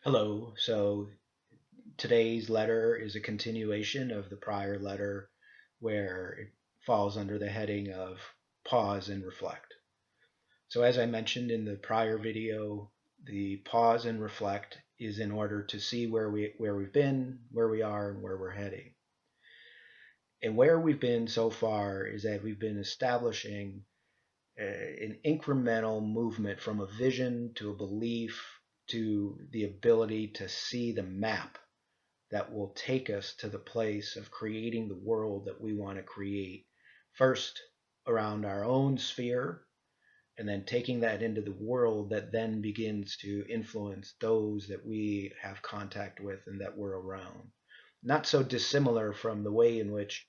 Hello. So today's letter is a continuation of the prior letter where it falls under the heading of pause and reflect. So as I mentioned in the prior video, the pause and reflect is in order to see where we've been, where we are, and where we're heading. And where we've been so far is that we've been establishing an incremental movement from a vision to a belief to the ability to see the map that will take us to the place of creating the world that we want to create. First, around our own sphere, and then taking that into the world that then begins to influence those that we have contact with and that we're around. Not so dissimilar from the way in which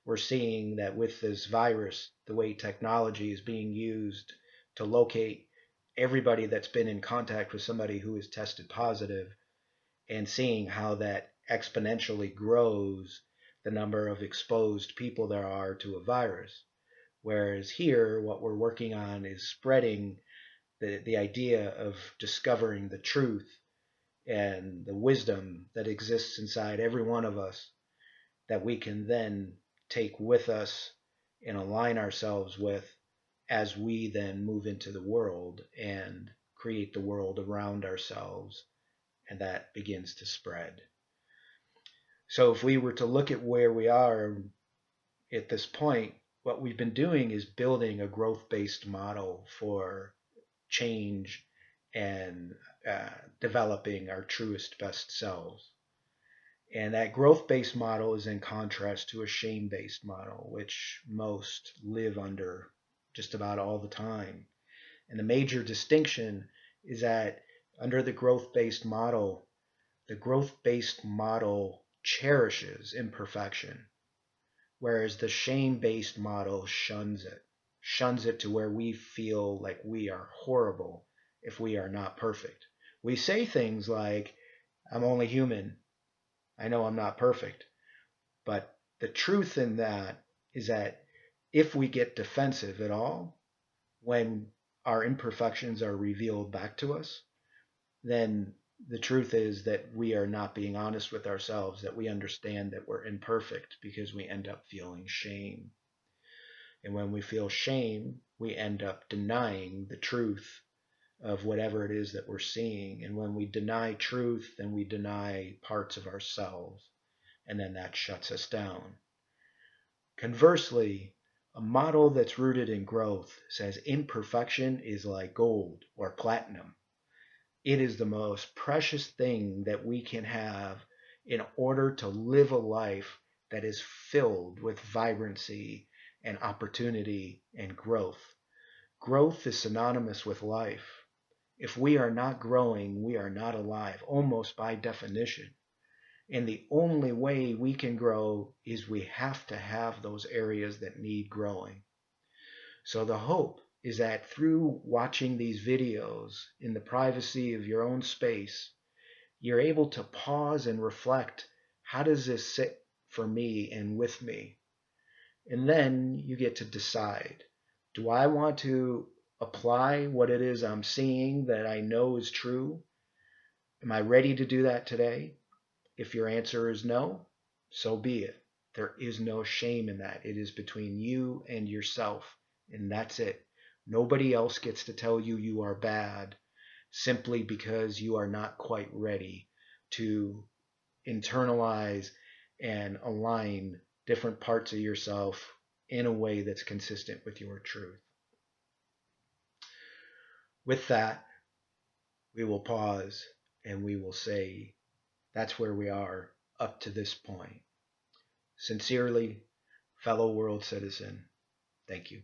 we're seeing that with this virus, the way technology is being used to locate everybody that's been in contact with somebody who is tested positive, and seeing how that exponentially grows the number of exposed people there are to a virus. Whereas here, what we're working on is spreading the idea of discovering the truth and the wisdom that exists inside every one of us that we can then take with us and align ourselves with as we then move into the world and create the world around ourselves, and that begins to spread. So if we were to look at where we are at this point, what we've been doing is building a growth-based model for change and developing our truest, best selves. And that growth-based model is in contrast to a shame-based model, which most live under just about all the time. And the major distinction is that under the growth-based model cherishes imperfection, whereas the shame-based model shuns it to where we feel like we are horrible if we are not perfect. We say things like, I'm only human. I know I'm not perfect. But the truth in that is that if we get defensive at all when our imperfections are revealed back to us, then the truth is that we are not being honest with ourselves, that we understand that we're imperfect because we end up feeling shame. And when we feel shame, we end up denying the truth of whatever it is that we're seeing. And when we deny truth, then we deny parts of ourselves, and then that shuts us down. Conversely, a model that's rooted in growth says imperfection is like gold or platinum. It is the most precious thing that we can have in order to live a life that is filled with vibrancy and opportunity and growth. Growth is synonymous with life. If we are not growing, we are not alive, almost by definition. And the only way we can grow is we have to have those areas that need growing. So the hope is that through watching these videos in the privacy of your own space, you're able to pause and reflect, how does this sit for me and with me? And then you get to decide, do I want to apply what it is I'm seeing that I know is true? Am I ready to do that today? If your answer is no, so be it. There is no shame in that. It is between you and yourself, and that's it. Nobody else gets to tell you you are bad simply because you are not quite ready to internalize and align different parts of yourself in a way that's consistent with your truth. With that, we will pause and we will say, that's where we are up to this point. Sincerely, fellow world citizen, thank you.